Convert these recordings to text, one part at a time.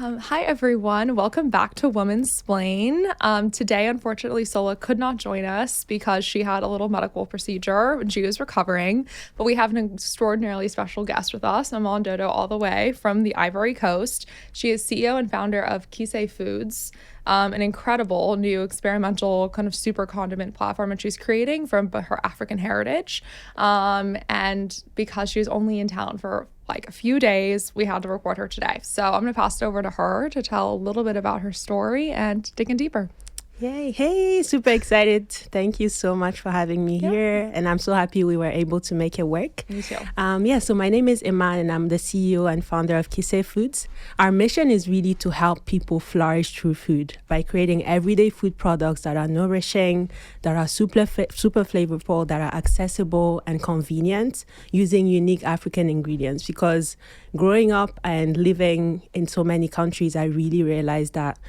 Hi, everyone. Welcome back to Women's Splain. Today, unfortunately, Sola could not join us because she had a little medical procedure and she was recovering. But we have an extraordinarily special guest with us, Imane Dodo, all the way from the Ivory Coast. She is CEO and founder of Kise Foods, an incredible new experimental kind of super condiment platform that she's creating from her African heritage. And because she was only in town for like a few days, we had to record her today. So I'm going to pass it over to her to tell a little bit about her story and dig in deeper. Yay. Hey, super excited. Thank you so much for having me here. And I'm so happy we were able to make it work. Me too. So my name is Imane and I'm the CEO and founder of Kise Foods. Our mission is really to help people flourish through food by creating everyday food products that are nourishing, that are super flavorful, that are accessible and convenient using unique African ingredients. Because growing up and living in so many countries, I really realized that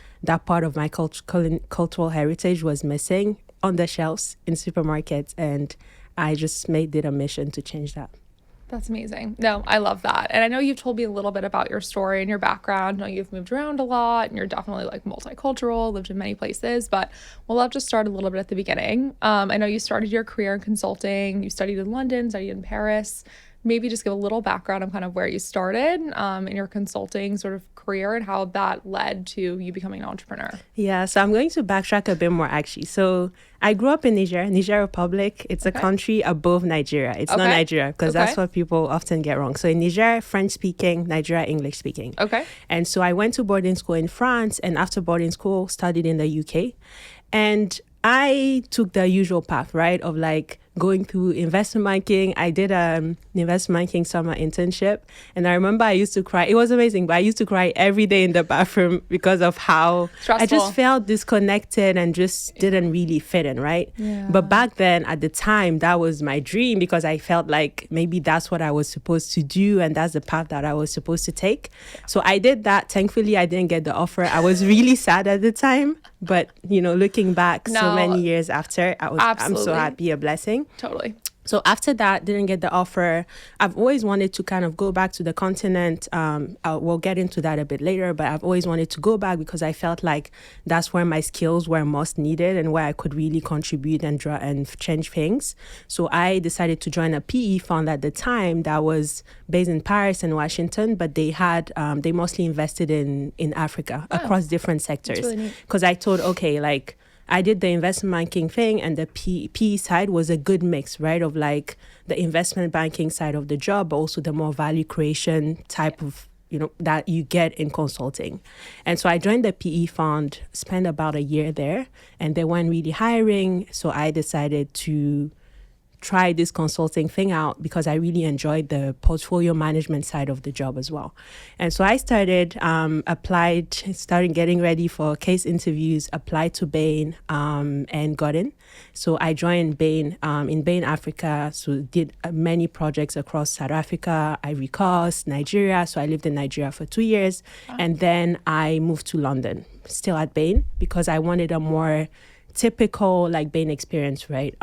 part of my cultural heritage was missing on the shelves in supermarkets, and I just made it a mission to change that. That's amazing. No, I love that. And I know you've told me a little bit about your story and your background. I know you've moved around a lot and you're definitely like multicultural, lived in many places, but we'll have to start a little bit at the beginning. I know you started your career in consulting. You studied in London, studied in Paris. Maybe just give a little background on kind of where you started in your consulting sort of career and how that led to you becoming an entrepreneur. Yeah, so I'm going to backtrack a bit more actually. So I grew up in Niger Republic. It's a country above Nigeria. It's not Nigeria because that's what people often get wrong. So in Niger, French speaking, Nigeria, English speaking. Okay. And so I went to boarding school in France, and after boarding school, studied in the UK. And I took the usual path, right, of like going through investment banking. I did an investment banking summer internship. And I remember I used to cry. It was amazing, but I used to cry every day in the bathroom because of how stressful. I just felt disconnected and just didn't really fit in, right? Yeah. But back then, at the time, that was my dream because I felt like maybe that's what I was supposed to do and that's the path that I was supposed to take. So I did that. Thankfully, I didn't get the offer. I was really sad at the time. But, looking back so many years after, I'm so happy, a blessing. Totally. So after that, didn't get the offer. I've always wanted to kind of go back to the continent. We'll get into that a bit later, but I've always wanted to go back because I felt like that's where my skills were most needed and where I could really contribute and change things. So I decided to join a PE fund at the time that was based in Paris and Washington, but they had they mostly invested in Africa across different sectors. That's really neat. Because I thought, okay, like, I did the investment banking thing, and the PE side was a good mix, right? Of like the investment banking side of the job, but also the more value creation type of, that you get in consulting. And so I joined the PE fund, spent about a year there, and they weren't really hiring. So I decided to try this consulting thing out because I really enjoyed the portfolio management side of the job as well. And so I started getting ready for case interviews, applied to Bain and got in. So I joined Bain in Bain Africa, so did many projects across South Africa, Ivory Coast, Nigeria. So I lived in Nigeria for 2 years. Wow. And then I moved to London, still at Bain, because I wanted a more typical like Bain experience, right?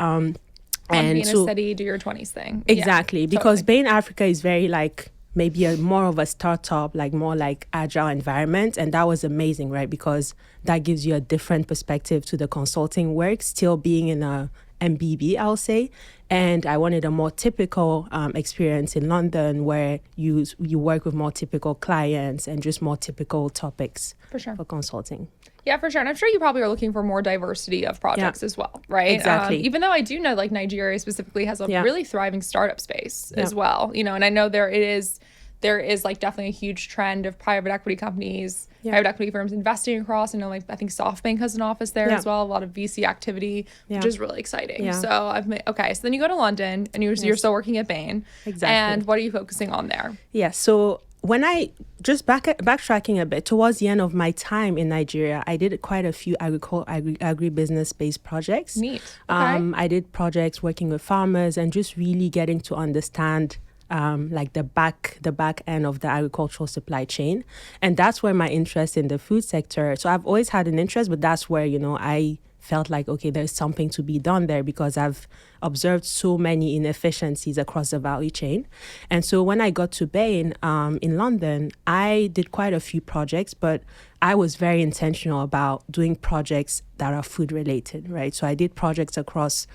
And be in a city, do your 20s thing. Exactly, yeah, because totally. Bain Africa is very like maybe more of a startup, like more like agile environment. And that was amazing, right? Because that gives you a different perspective to the consulting work, still being in a MBB, I'll say. And I wanted a more typical experience in London where you work with more typical clients and just more typical topics for sure for consulting. Yeah, for sure. And I'm sure you probably are looking for more diversity of projects as well, right? Exactly. Even though I do know like Nigeria specifically has a really thriving startup space as well, and I know there is like definitely a huge trend of private equity companies, private equity firms investing across. I know like I think SoftBank has an office there as well, a lot of VC activity, which is really exciting. So so then you go to London and you're still working at Bain. Exactly. And what are you focusing on there? Yeah, so when I just backtracking a bit towards the end of my time in Nigeria, I did quite a few agribusiness based projects. Neat. Okay. I did projects working with farmers and just really getting to understand like the back end of the agricultural supply chain. And that's where my interest in the food sector. So I've always had an interest, but that's where, I felt like, okay, there's something to be done there because I've observed so many inefficiencies across the value chain. And so when I got to Bain in London, I did quite a few projects, but I was very intentional about doing projects that are food related, right? So I did projects across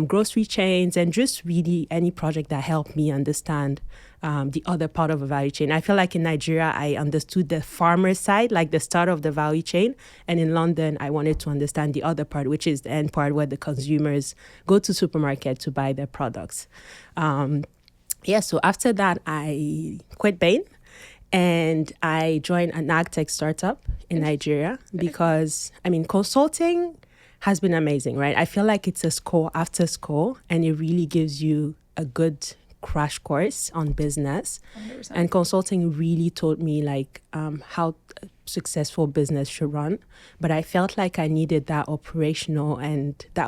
grocery chains and just really any project that helped me understand the other part of the value chain. I feel like in Nigeria, I understood the farmer side, like the start of the value chain. And in London, I wanted to understand the other part, which is the end part where the consumers go to supermarket to buy their products. So after that, I quit Bain and I joined an agtech startup in Nigeria because, consulting has been amazing, right? I feel like it's a score after score and it really gives you a good crash course on business. 100%. And consulting really taught me how successful business should run. But I felt like I needed that operational and that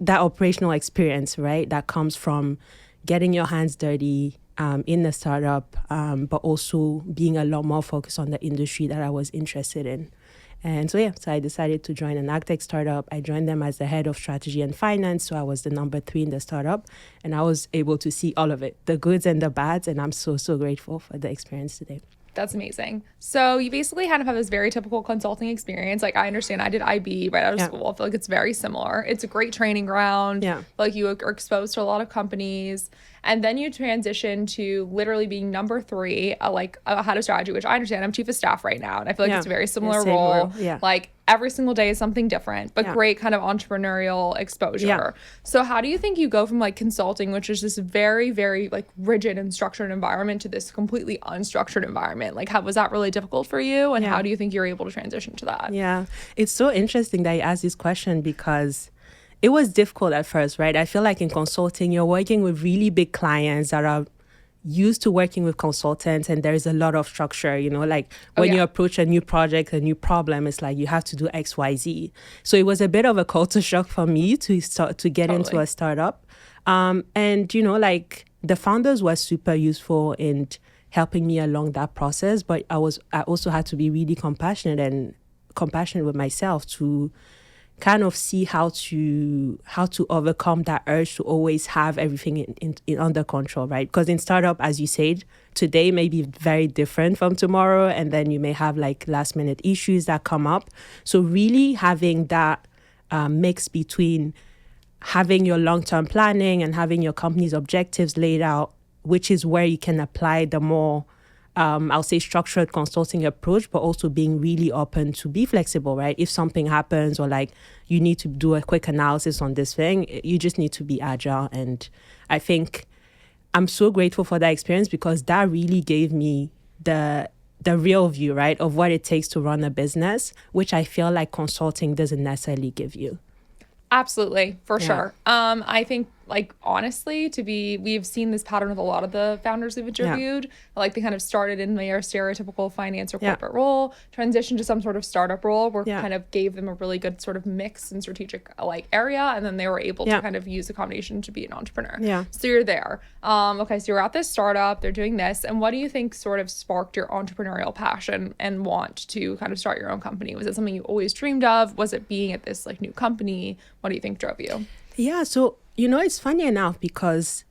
operational experience, right? That comes from getting your hands dirty in the startup, but also being a lot more focused on the industry that I was interested in. And so I decided to join an agtech startup. I joined them as the head of strategy and finance. So I was the number 3 in the startup. And I was able to see all of it, the goods and the bads. And I'm so, so grateful for the experience today. That's amazing. So you basically kind of have this very typical consulting experience. Like I understand I did IB right out of school. I feel like it's very similar. It's a great training ground. Yeah. Like you are exposed to a lot of companies. And then you transition to literally being number 3, like a head of strategy, which I understand. I'm chief of staff right now. And I feel like it's a very similar role. Yeah. Like every single day is something different, but great kind of entrepreneurial exposure. Yeah. So how do you think you go from like consulting, which is this very, very like rigid and structured environment, to this completely unstructured environment? Like how was that really difficult for you? And how do you think you're able to transition to that? Yeah, it's so interesting that you asked this question because it was difficult at first, right? I feel like in consulting, you're working with really big clients that are used to working with consultants and there's a lot of structure, like when you approach a new project, a new problem, it's like you have to do X, Y, Z. So it was a bit of a culture shock for me to start to get into a startup. And, the founders were super useful in helping me along that process, but I also had to be really compassionate with myself to kind of see how to overcome that urge to always have everything in under control, right? Because in startup, as you said, today may be very different from tomorrow, and then you may have like last minute issues that come up. So really having that mix between having your long-term planning and having your company's objectives laid out, which is where you can apply the more I'll say structured consulting approach, but also being really open to be flexible, right? If something happens or like you need to do a quick analysis on this thing, you just need to be agile. And I think I'm so grateful for that experience because that really gave me the real view, right, of what it takes to run a business, which I feel like consulting doesn't necessarily give you. Absolutely, for sure. I think, like, honestly, we've seen this pattern with a lot of the founders we've interviewed. Like, they kind of started in their stereotypical finance or corporate role, transitioned to some sort of startup role where kind of gave them a really good sort of mix and strategic, like, area. And then they were able to kind of use a combination to be an entrepreneur. Yeah. So you're there. Okay, so you're at this startup, they're doing this. And what do you think sort of sparked your entrepreneurial passion and want to kind of start your own company? Was it something you always dreamed of? Was it being at this, like, new company? What do you think drove you? Yeah, so, it's funny enough because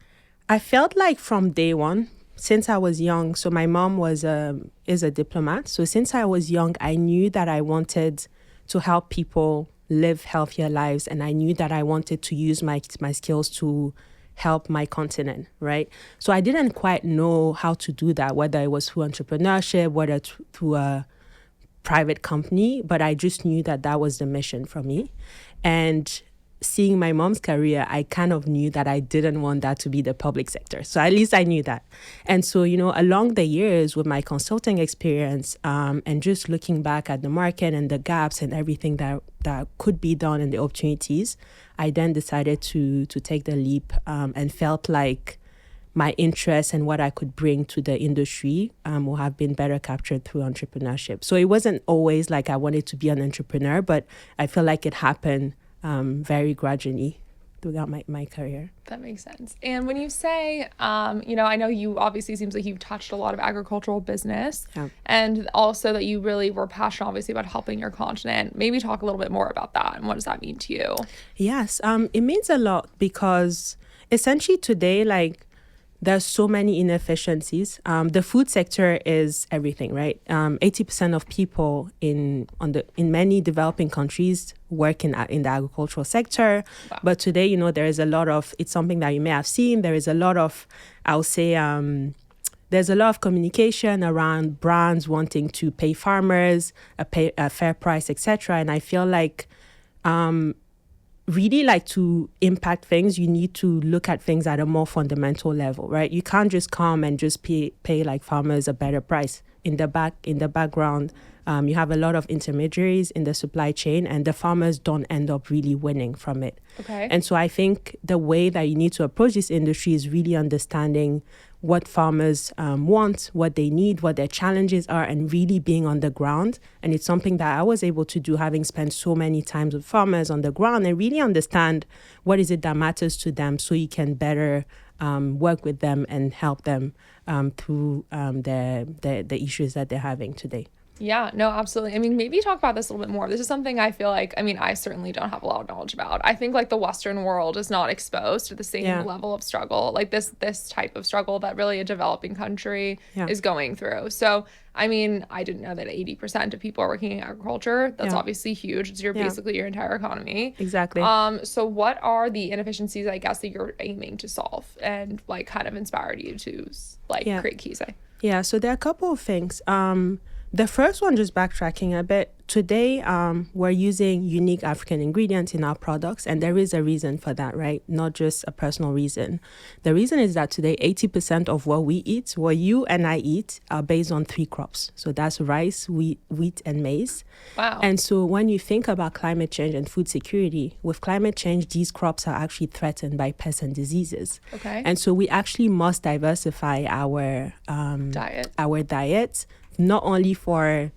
I felt like from day one, since I was young, so my mom is a diplomat. So since I was young, I knew that I wanted to help people live healthier lives. And I knew that I wanted to use my skills to help my continent, right? So I didn't quite know how to do that, whether it was through entrepreneurship, whether through a private company, but I just knew that that was the mission for me. And seeing my mom's career, I kind of knew that I didn't want that to be the public sector. So at least I knew that. And so, along the years with my consulting experience and just looking back at the market and the gaps and everything that could be done and the opportunities, I then decided to take the leap and felt like my interests and what I could bring to the industry will have been better captured through entrepreneurship. So it wasn't always like I wanted to be an entrepreneur, but I feel like it happened very gradually. throughout my career. That makes sense. And when you say, I know you obviously seems like you've touched a lot of agricultural business, and also that you really were passionate, obviously, about helping your continent. Maybe talk a little bit more about that and what does that mean to you? Yes, it means a lot because essentially today, like, there's so many inefficiencies. The food sector is everything, right? 80% of people in many developing countries work in the agricultural sector. Wow. But today, there is a lot of, it's something that you may have seen, there is a lot of, I'll say, there's a lot of communication around brands wanting to pay farmers a fair price, etc. And I feel like really, like, to impact things, you need to look at things at a more fundamental level, right? You can't just come and just pay like farmers a better price. In the background, you have a lot of intermediaries in the supply chain, and the farmers don't end up really winning from it. Okay. And so I think the way that you need to approach this industry is really understanding what farmers want, what they need, what their challenges are, and really being on the ground. And it's something that I was able to do, having spent so many times with farmers on the ground, and really understand what is it that matters to them, so you can better work with them and help them through the issues that they're having today. Yeah, no, absolutely. I mean, maybe talk about this a little bit more. This is something I feel like, I certainly don't have a lot of knowledge about. I think like the Western world is not exposed to the same level of struggle, like this type of struggle that really a developing country is going through. So, I didn't know that 80% of people are working in agriculture. That's obviously huge. It's basically your entire economy. Exactly. So what are the inefficiencies, I guess, that you're aiming to solve and like kind of inspired you to create Kise? Yeah, so there are a couple of things. The first one, just backtracking a bit, today we're using unique African ingredients in our products, and there is a reason for that, right? Not just a personal reason. The reason is that today 80% of what we eat, what you and I eat, are based on 3 crops. So that's rice, wheat, and maize. Wow. And so when you think about climate change and food security, with climate change, these crops are actually threatened by pests and diseases. Okay. And so we actually must diversify our diet, not only for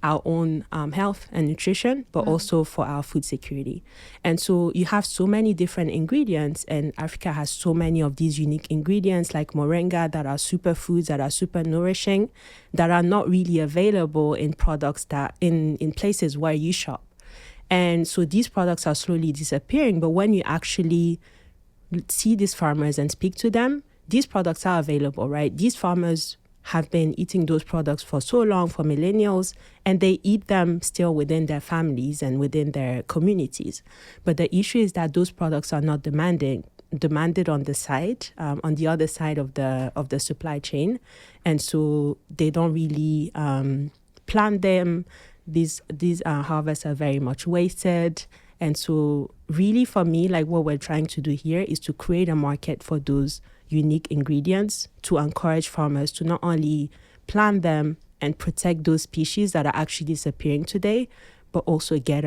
our own health and nutrition, but also for our food security. And so you have so many different ingredients, and Africa has so many of these unique ingredients like moringa that are superfoods, that are super nourishing, that are not really available in products that in places where you shop. And so these products are slowly disappearing. But when you actually see these farmers and speak to them, these products are available, right? These farmers have been eating those products for so long, for millennials, and they eat them still within their families and within their communities. But the issue is that those products are not demanded on the side, on the other side of the supply chain, and so they don't really plant them. These harvests are very much wasted. And so really for me, like what we're trying to do here is to create a market for those unique ingredients, to encourage farmers to not only plant them and protect those species that are actually disappearing today, but also get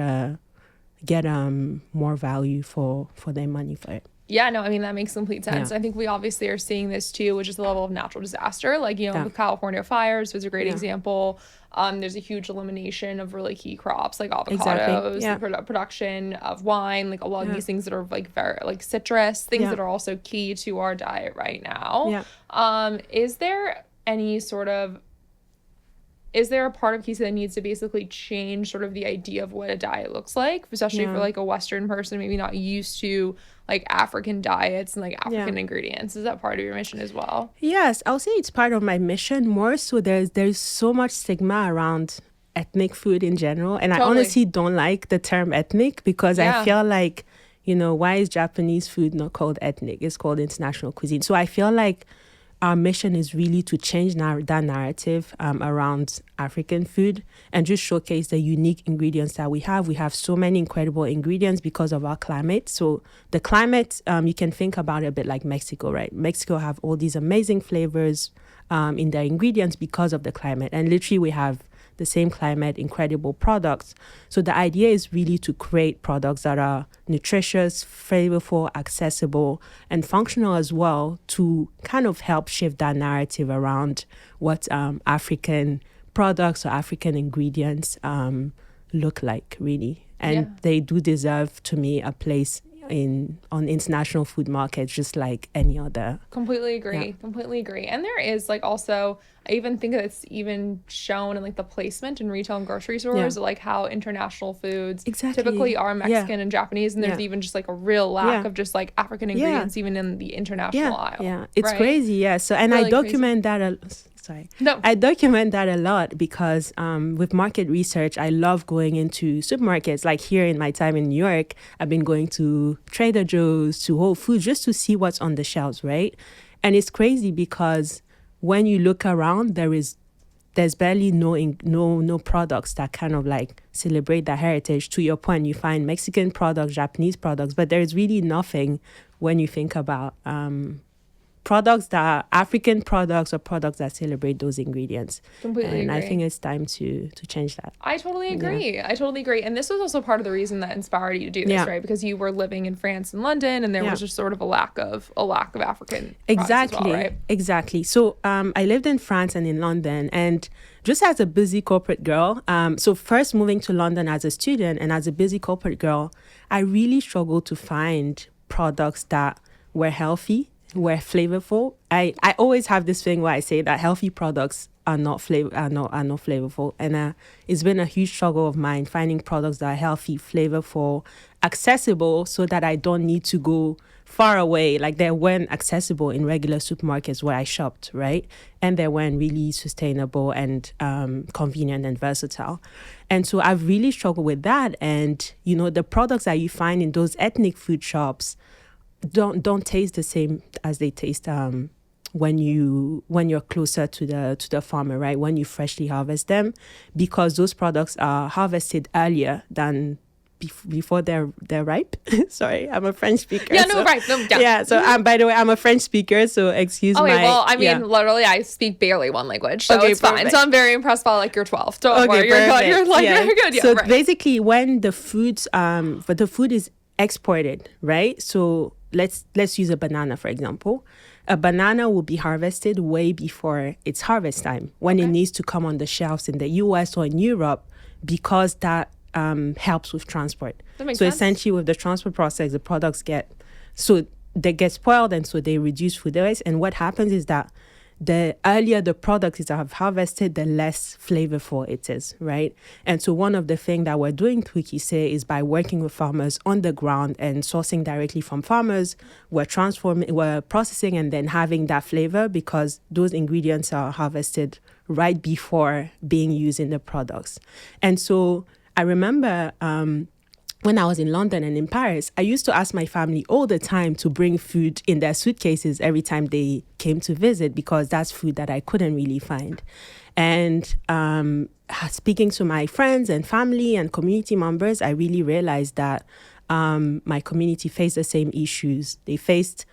more value for their money for it. Yeah, no, that makes complete sense. I think we obviously are seeing this too, which is the level of natural disaster. Like, the California fires was a great example. There's a huge elimination of really key crops like avocados, the production of wine, like a lot of these things that are like very like citrus, things that are also key to our diet right now. Is there a part of Kise that needs to basically change sort of the idea of what a diet looks like, especially for like a Western person, maybe not used to like African diets and like African ingredients? Is that part of your mission as well? Yes, I'll say it's part of my mission more. So there's so much stigma around ethnic food in general. And totally. I honestly don't like the term ethnic because I feel like, why is Japanese food not called ethnic? It's called international cuisine. So I feel like our mission is really to change that narrative around African food and just showcase the unique ingredients that we have. We have so many incredible ingredients because of our climate. So the climate, you can think about it a bit like Mexico, right? Mexico have all these amazing flavors in their ingredients because of the climate. And literally we have the same climate, incredible products. So the idea is really to create products that are nutritious, flavorful, accessible, and functional as well to kind of help shift that narrative around what African products or African ingredients look like, really. And they do deserve, to me, a place on international food markets just like any other. Completely agree. And there is like also, I even think it's even shown in like the placement in retail and grocery stores, like how international foods typically are Mexican and Japanese, and there's even just like a real lack of just like African ingredients even in the international aisle. Yeah, it's crazy. So and really I document that I document that a lot because with market research, I love going into supermarkets. Like here in my time in New York, I've been going to Trader Joe's, to Whole Foods, just to see what's on the shelves, right? And it's crazy because when you look around, there's barely no products that kind of like celebrate that heritage. To your point, you find Mexican products, Japanese products, but there's really nothing when you think about products that are African products or products that celebrate those ingredients. Completely agree. I think it's time to change that. I totally agree. And this was also part of the reason that inspired you to do this, right? Because you were living in France and London, and there was just sort of a lack of African products as well, right? Exactly. So I lived in France and in London, and just as a busy corporate girl, so first moving to London as a student and as a busy corporate girl, I really struggled to find products that were healthy, were flavorful. I always have this thing where I say that healthy products are not flavorful, and it's been a huge struggle of mine finding products that are healthy, flavorful, accessible, so that I don't need to go far away. Like they weren't accessible in regular supermarkets where I shopped, right? And they weren't really sustainable and convenient and versatile. And so I've really struggled with that. And the products that you find in those ethnic food shops don't taste the same as they taste when you're closer to the farmer, right? When you freshly harvest them, because those products are harvested earlier than before they're ripe. Sorry, I'm a French speaker. Right. So by the way, I'm a French speaker, so excuse me. Literally, I speak barely one language, so it's fine. So I'm very impressed by like you're 12. Don't worry, you're good. You're you're good. Yeah, so basically, when the food is exported, right? So let's use a banana, for example. A banana will be harvested way before its harvest time, when it needs to come on the shelves in the US or in Europe, because that helps with transport. That makes sense. Essentially, with the transport process, the products get spoiled, and so they reduce food waste. And what happens is that the earlier the product is harvested, the less flavorful it is, right? And so one of the things that we're doing through Kise is by working with farmers on the ground and sourcing directly from farmers, we're processing and then having that flavor, because those ingredients are harvested right before being used in the products. And so I remember when I was in London and in Paris, I used to ask my family all the time to bring food in their suitcases every time they came to visit, because that's food that I couldn't really find. And speaking to my friends and family and community members, I really realized that my community faced the same issues. They faced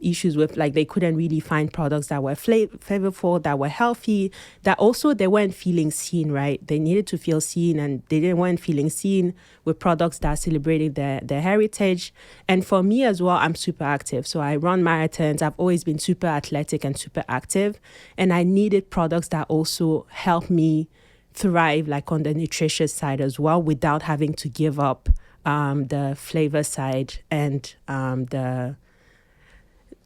issues with, like, they couldn't really find products that were flavorful, that were healthy, that also they weren't feeling seen, right? They needed to feel seen, and they weren't feeling seen with products that celebrated their heritage. And for me as well, I'm super active. So I run marathons. I've always been super athletic and super active. And I needed products that also help me thrive, like on the nutritious side as well, without having to give up the flavor side and the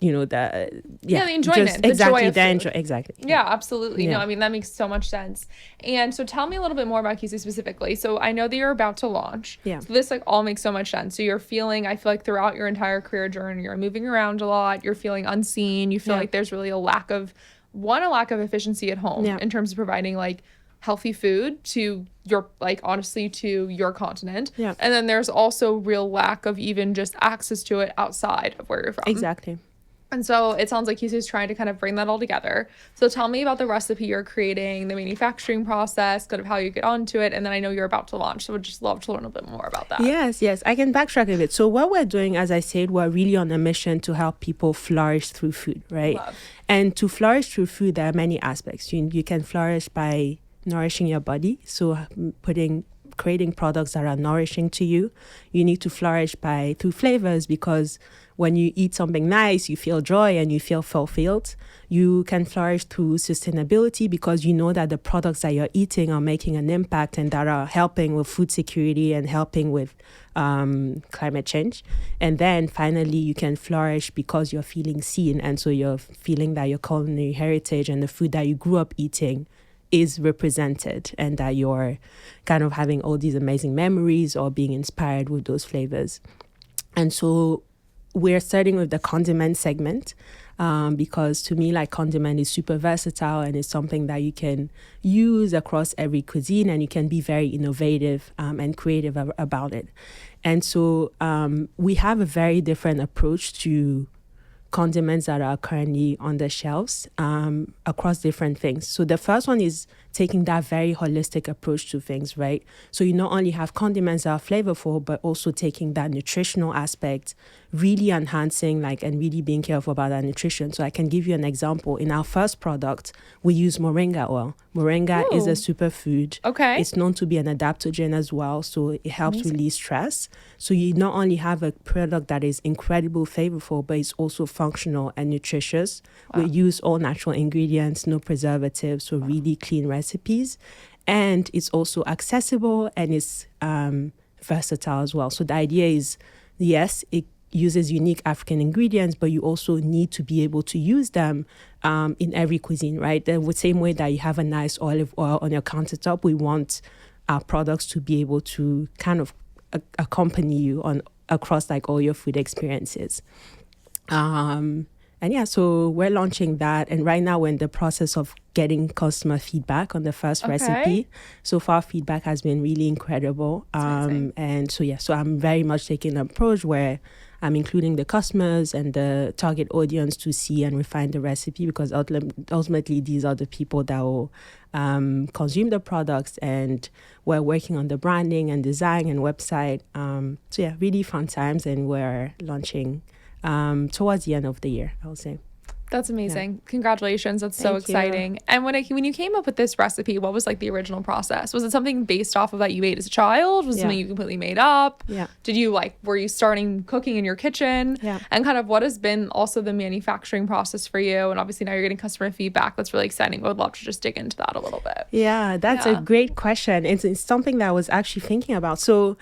enjoyment, exactly. Yeah, absolutely. Yeah. No, I mean, that makes so much sense. And so tell me a little bit more about Kise specifically. So I know that you're about to launch. Yeah. So this all makes so much sense. So I feel like throughout your entire career journey, you're moving around a lot, you're feeling unseen, you feel like there's really a lack of efficiency at home in terms of providing like healthy food to your, like, honestly, to your continent. Yeah. And then there's also real lack of even just access to it outside of where you're from. Exactly. And so it sounds like Kise is trying to kind of bring that all together. So tell me about the recipe you're creating, the manufacturing process, kind of how you get onto it. And then I know you're about to launch, so would just love to learn a bit more about that. Yes. I can backtrack a bit. So what we're doing, as I said, we're really on a mission to help people flourish through food, right? Love. And to flourish through food, there are many aspects. You can flourish by nourishing your body, so putting creating products that are nourishing to you. You need to flourish through flavors, because when you eat something nice, you feel joy and you feel fulfilled. You can flourish through sustainability, because you know that the products that you're eating are making an impact and that are helping with food security and helping with climate change. And then finally, you can flourish because you're feeling seen. And so you're feeling that your culinary heritage and the food that you grew up eating is represented, and that you're kind of having all these amazing memories or being inspired with those flavors. And so we're starting with the condiment segment, because to me, like, condiment is super versatile and it's something that you can use across every cuisine, and you can be very innovative and creative about it. And so we have a very different approach to condiments that are currently on the shelves across different things. So the first one is taking that very holistic approach to things, right? So you not only have condiments that are flavorful, but also taking that nutritional aspect, really enhancing and really being careful about that nutrition. So I can give you an example. In our first product, we use moringa oil. Moringa is a superfood. Okay. It's known to be an adaptogen as well, so it helps release stress. So you not only have a product that is incredibly flavorful, but it's also functional and nutritious. Wow. We use all natural ingredients, no preservatives, so really clean recipes. And it's also accessible and it's versatile as well. So the idea is, yes, it uses unique African ingredients, but you also need to be able to use them in every cuisine, right? The same way that you have a nice olive oil on your countertop, we want our products to be able to kind of accompany you across all your food experiences. And yeah, so we're launching that. And right now we're in the process of getting customer feedback on the first recipe. So far, feedback has been really incredible. And so I'm very much taking an approach where I'm including the customers and the target audience to see and refine the recipe, because ultimately these are the people that will consume the products, and we're working on the branding and design and website. So yeah, really fun times, and we're launching towards the end of the year, I would say. That's amazing. Yeah. Congratulations. That's so exciting. You. And when you came up with this recipe, what was the original process? Was it something based off of that you ate as a child? Was it something you completely made up? Yeah. Did you were you starting cooking in your kitchen? Yeah. And kind of what has been also the manufacturing process for you? And obviously now you're getting customer feedback. That's really exciting. I would love to just dig into that a little bit. Yeah, that's a great question. It's something that I was actually thinking about. So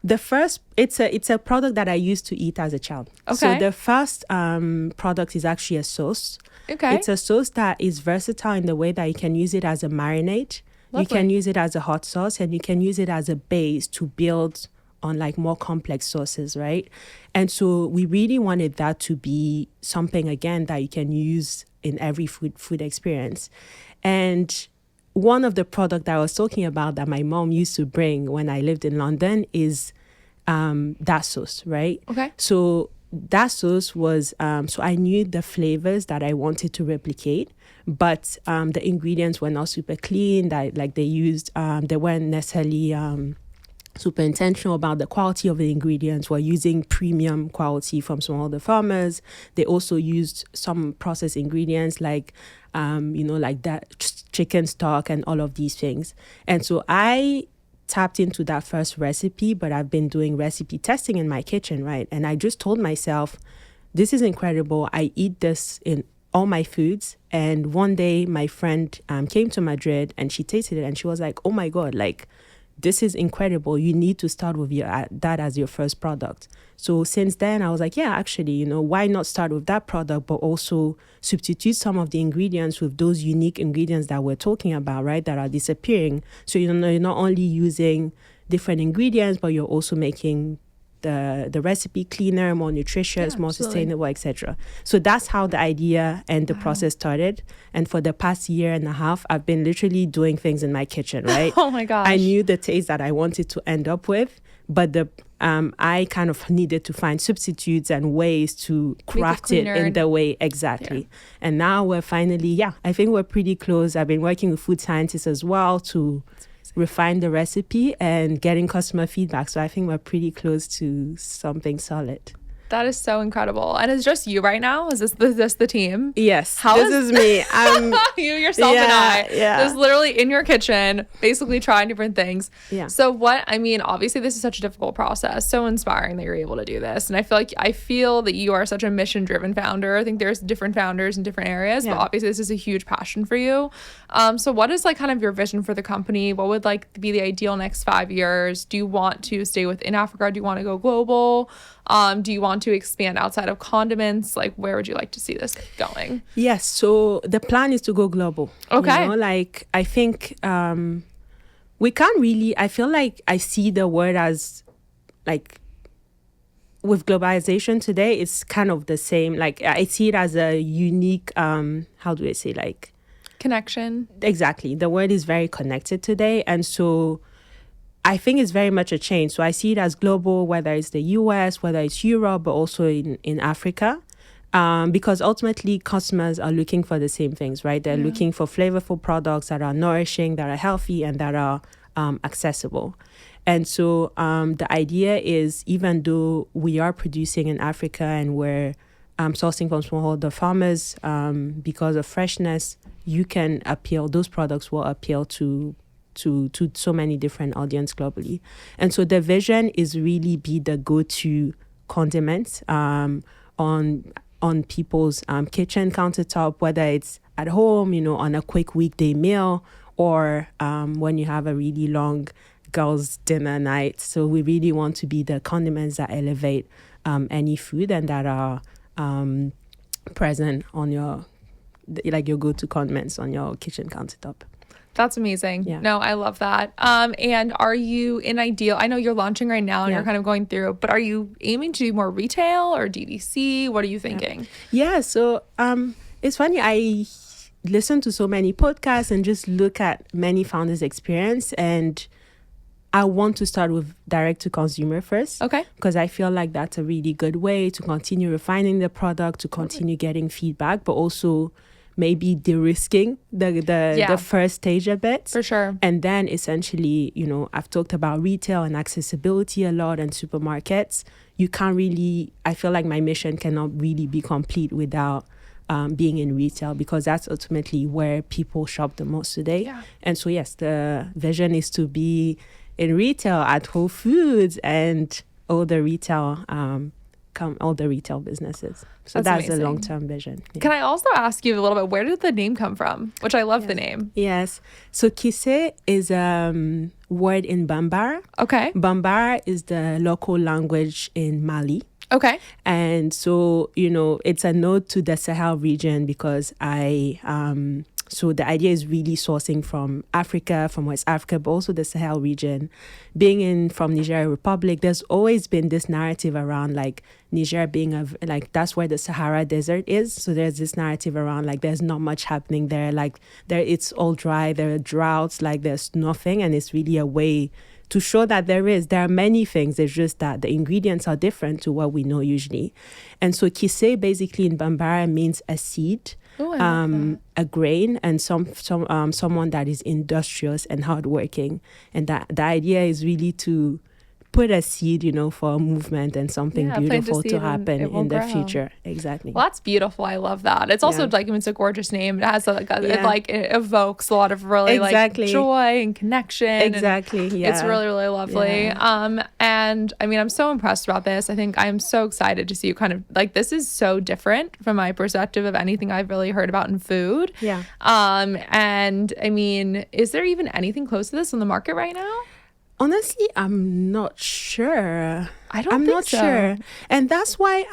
the first, it's a product that I used to eat as a child. Okay. So the first product is actually a sauce. Okay. It's a sauce that is versatile in the way that you can use it as a marinade. Lovely. You can use it as a hot sauce, and you can use it as a base to build on more complex sauces, right? And so we really wanted that to be something, again, that you can use in every food experience. And one of the products that I was talking about that my mom used to bring when I lived in London is that sauce, right? Okay. So that sauce was, so I knew the flavors that I wanted to replicate, but the ingredients were not super clean. That they used, they weren't necessarily super intentional about the quality of the ingredients. We're using premium quality from smallholder farmers. They also used some processed ingredients like that chicken stock and all of these things. And so I tapped into that first recipe, but I've been doing recipe testing in my kitchen, right? And I just told myself, this is incredible. I eat this in all my foods. And one day my friend came to Madrid and she tasted it and she was like, oh my God, this is incredible. You need to start with that as your first product. So since then, I was like, yeah, actually, why not start with that product, but also substitute some of the ingredients with those unique ingredients that we're talking about, right, that are disappearing. So, you're not only using different ingredients, but you're also making the recipe cleaner, more nutritious, more sustainable, etc. So that's how the idea and the process started. And for the past year and a half, I've been literally doing things in my kitchen, right? Oh my gosh. I knew the taste that I wanted to end up with, but I kind of needed to find substitutes and ways to craft it in the way exactly. Yeah. And now we're finally, I think we're pretty close. I've been working with food scientists as well to refine the recipe and getting customer feedback. So I think we're pretty close to something solid. That is so incredible. And it's just you right now? Is this the team? Yes, How this is me. You, yourself, and I. Yeah. Just literally in your kitchen, basically trying different things. Yeah. So obviously this is such a difficult process. So inspiring that you're able to do this. And I feel that you are such a mission-driven founder. I think there's different founders in different areas, but obviously this is a huge passion for you. So what is like kind of your vision for the company? What would like be the ideal next 5 years? Do you want to stay within Africa? Do you want to go global? Do you want to expand outside of condiments? Like, where would you like to see this going? Yes. So the plan is to go global. Okay. You know, like, I think we can't really, I feel like I see the word as like, with globalization today, it's kind of the same. Like, I see it as a unique, how do I say, like, Connection. exactly. The word is very connected today. And so I think it's very much a change. So I see it as global, whether it's the US, whether it's Europe, but also in Africa. Because ultimately customers are looking for the same things, right? They're looking for flavorful products that are nourishing, that are healthy, and that are accessible. And so the idea is, even though we are producing in Africa and we're sourcing from smallholder farmers, because of freshness, those products will appeal to so many different audience globally. And so the vision is really be the go-to condiments on people's kitchen countertop, whether it's at home, on a quick weekday meal, or when you have a really long girls' dinner night. So we really want to be the condiments that elevate any food and that are present on your go-to condiments on your kitchen countertop. That's amazing. Yeah. No, I love that. And are you I know you're launching right now and you're kind of going through, but are you aiming to do more retail or DTC? What are you thinking? Yeah. So it's funny. I listen to so many podcasts and just look at many founders' experience, and I want to start with direct to consumer first. Okay. Because I feel like that's a really good way to continue refining the product, to continue getting feedback, but also maybe de-risking the first stage a bit. For sure. And then essentially, I've talked about retail and accessibility a lot, and supermarkets. I feel like my mission cannot really be complete without being in retail, because that's ultimately where people shop the most today. Yeah. And so, yes, the vision is to be in retail at Whole Foods and all the retail businesses. So that's a long-term vision. Yeah. Can I also ask you a little bit, where did the name come from? Which I love the name. Yes. So Kise is a word in Bambara. Okay. Bambara is the local language in Mali. Okay. And so, it's a nod to the Sahel region, because so the idea is really sourcing from Africa, from West Africa, but also the Sahel region. Being from Nigeria Republic, there's always been this narrative around like Niger being that's where the Sahara Desert is. So there's this narrative around like there's not much happening there. Like it's all dry, there are droughts, like there's nothing. And it's really a way to show that there are many things. It's just that the ingredients are different to what we know usually. And so Kise basically in Bambara means a seed. Ooh, I love that. A grain, and someone that is industrious and hardworking. And that the idea is really to put a seed, for a movement and something beautiful to happen in the future. Exactly. Well, that's beautiful. I love that. It's also it's a gorgeous name. It has it evokes a lot of really like joy and connection. Exactly. And it's really, really lovely. Yeah. And I mean, I'm so impressed about this. I think I'm so excited to see you kind of like, this is so different from my perspective of anything I've really heard about in food. Yeah. And I mean, is there even anything close to this on the market right now? Honestly, I'm not sure. I'm not sure. And that's why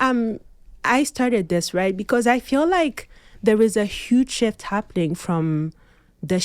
I started this, right? Because I feel like there is a huge shift happening from the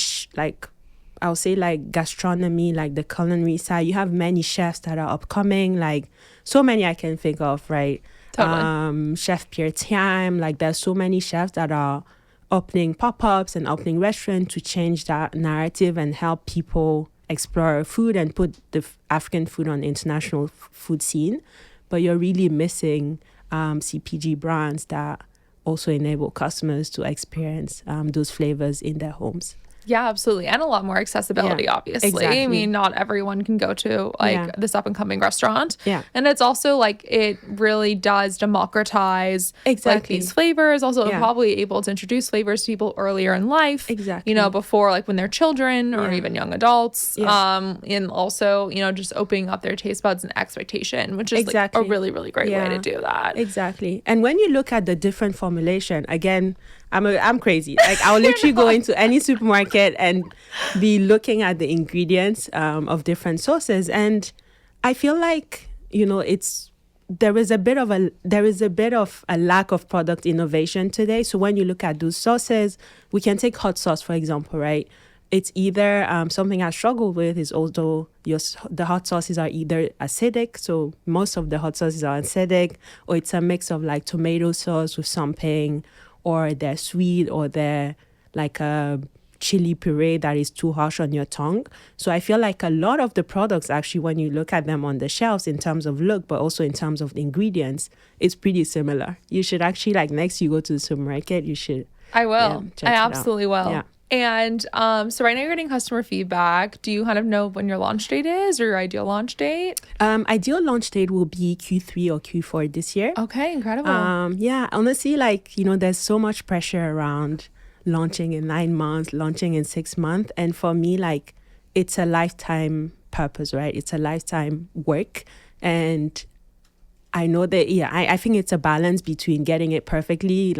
I'll say like gastronomy, like the culinary side. You have many chefs that are upcoming, like so many I can think of, right? Totally. Chef Pierre Thiam, like there's so many chefs that are opening pop-ups and opening restaurants to change that narrative and help people explore food and put the African food on the international food scene. But you're really missing CPG brands that also enable customers to experience those flavors in their homes. Yeah, absolutely. And a lot more accessibility, obviously. Exactly. I mean, not everyone can go to like this up and coming restaurant. Yeah. And it's also like it really does democratize like these flavors. Also, probably able to introduce flavors to people earlier in life. Exactly. You know, before like when they're children or even young adults. And also, you know, just opening up their taste buds and expectation, which is like a really, really great way to do that. Exactly. And when you look at the different formulation, again, I'm crazy. Like I'll literally go into any supermarket and be looking at the ingredients of different sauces, and I feel like, you know, there is a bit of a lack of product innovation today. So when you look at those sauces, we can take hot sauce for example, right? It's either something I struggle with is also the hot sauces are either acidic, so most of the hot sauces are acidic, or it's a mix of like tomato sauce with something, or they're sweet, or they're like a chili puree that is too harsh on your tongue. So I feel like a lot of the products actually, when you look at them on the shelves in terms of look, but also in terms of the ingredients, it's pretty similar. You should actually, like next you go to the supermarket, you should. I will. I absolutely will. Yeah. And so right now you're getting customer feedback. Do you kind of know when your launch date is or your ideal launch date? Ideal launch date will be Q3 or Q4 this year. Okay, incredible. Yeah, honestly, like, you know, there's so much pressure around launching in 9 months, launching in 6 months. And for me, like, it's a lifetime purpose, right? It's a lifetime work. And I know that, I think it's a balance between getting it perfectly,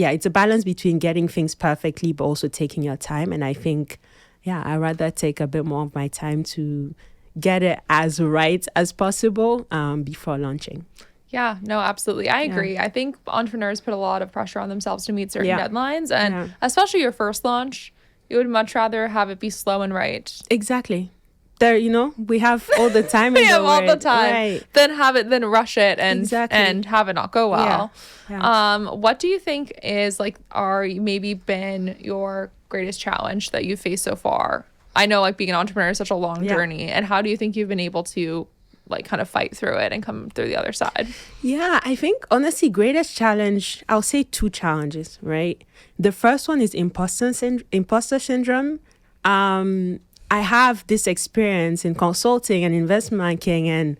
it's a balance between getting things perfectly, but also taking your time. And I think, I'd rather take a bit more of my time to get it as right as possible before launching. Yeah, no, absolutely. I agree. I think entrepreneurs put a lot of pressure on themselves to meet certain deadlines. And especially your first launch, you would much rather have it be slow and right. Exactly. There, you know, we have all the time. We have all the time. Right. Then rush it and have it not go well. What do you think is maybe been your greatest challenge that you've faced so far? I know like being an entrepreneur is such a long journey. And how do you think you've been able to like kind of fight through it and come through the other side? Yeah, I think honestly, greatest challenge, I'll say 2 challenges, right? The first one is imposter syndrome. I have this experience in consulting and investment banking and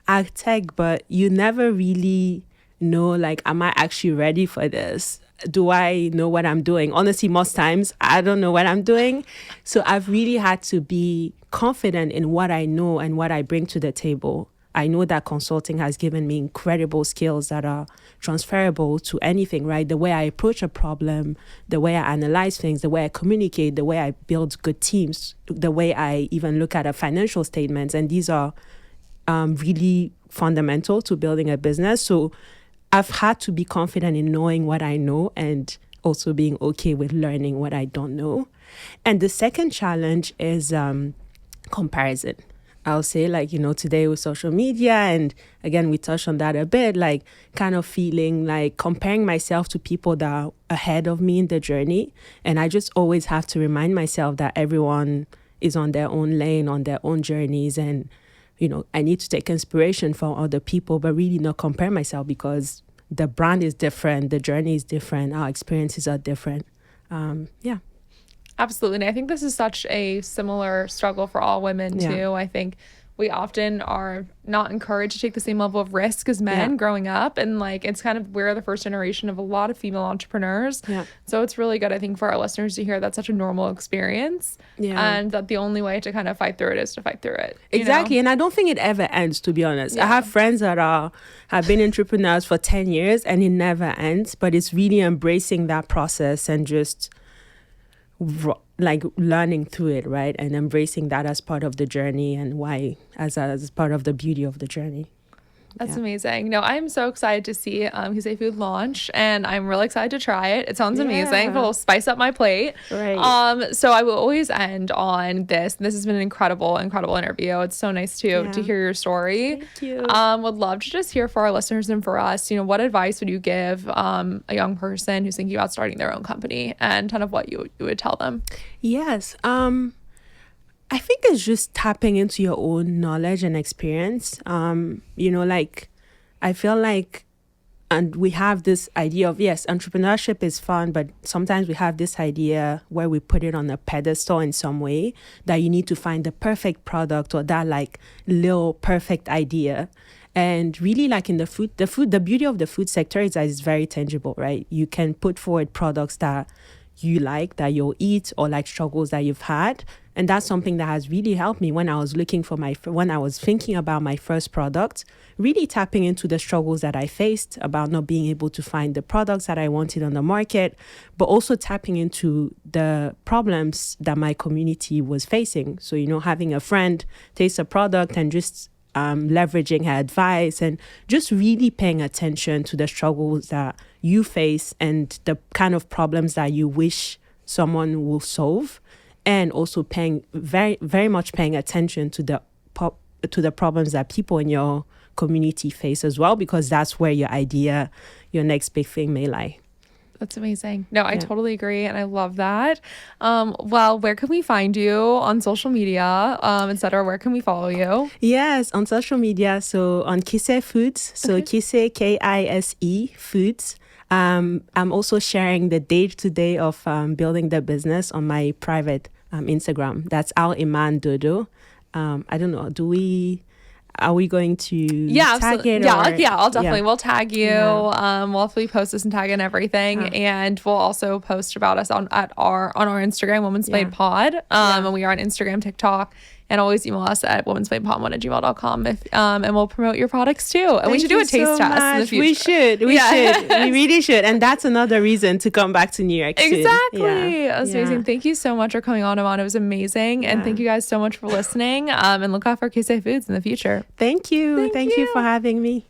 ag tech, but you never really know, like, am I actually ready for this? Do I know what I'm doing? Honestly, most times I don't know what I'm doing. So I've really had to be confident in what I know and what I bring to the table. I know that consulting has given me incredible skills that are transferable to anything, right? The way I approach a problem, the way I analyze things, the way I communicate, the way I build good teams, the way I even look at a financial statements. And these are really fundamental to building a business. So I've had to be confident in knowing what I know and also being okay with learning what I don't know. And the second challenge is comparison. I'll say, like, you know, today with social media, and again, we touched on that a bit, like kind of feeling like comparing myself to people that are ahead of me in the journey. And I just always have to remind myself that everyone is on their own lane, on their own journeys. And, you know, I need to take inspiration from other people, but really not compare myself because the brand is different, the journey is different, our experiences are different. Absolutely. And I think this is such a similar struggle for all women too. I think we often are not encouraged to take the same level of risk as men growing up. And like, it's kind of, we're the first generation of a lot of female entrepreneurs. So it's really good, I think, for our listeners to hear that's such a normal experience and that the only way to kind of fight through it is to fight through it. Exactly. And I don't think it ever ends, to be honest. I have friends that have been entrepreneurs for 10 years and it never ends, but it's really embracing that process and just like learning through it, right? And embracing that as part of the journey and why as part of the beauty of the journey. That's amazing. No, I'm so excited to see Kise Food launch, and I'm really excited to try it. It sounds amazing. It'll spice up my plate. Right. So I will always end on this. This has been an incredible interview. It's so nice to hear your story. Thank you. Would love to just hear for our listeners and for us, you know, what advice would you give a young person who's thinking about starting their own company, and kind of what you would tell them? Yes. I think it's just tapping into your own knowledge and experience. You know, like, I feel like And we have this idea of, yes, entrepreneurship is fun, but sometimes we have this idea where we put it on a pedestal in some way, that you need to find the perfect product or that like little perfect idea. And really, like in the beauty of the food sector is that it's very tangible, right? You can put forward products that you like, that you'll eat, or like struggles that you've had. And that's something that has really helped me when I was when I was thinking about my first product, really tapping into the struggles that I faced about not being able to find the products that I wanted on the market, but also tapping into the problems that my community was facing. So, having a friend taste a product and just leveraging her advice and just really paying attention to the struggles that you face and the kind of problems that you wish someone will solve, and also paying very, very much paying attention to the problems that people in your community face as well, because that's where your next big thing may lie. That's amazing. No, I totally agree. And I love that. Well, where can we find you on social media, et cetera? Where can we follow you? Yes, on social media. So on Kise Foods. So Kise, Kise Foods. I'm also sharing the day-to-day of building the business on my private Instagram. That's Imane Dodo. I don't know. Are we going to tag it? I'll definitely. We'll tag you. We'll hopefully post this and tag in everything, and we'll also post about us on our Instagram, Women's Blade Pod. And we are on Instagram, TikTok, and always email us at womensbladepod1@gmail.com and we'll promote your products too. And we should do a taste test in the future. We should. We really should. And that's another reason to come back to New York soon. Exactly. That's amazing. Thank you so much for coming on, Imane. It was amazing. And thank you guys so much for listening. And look out for Kise Foods in the future. Thank you. Thank you for having me.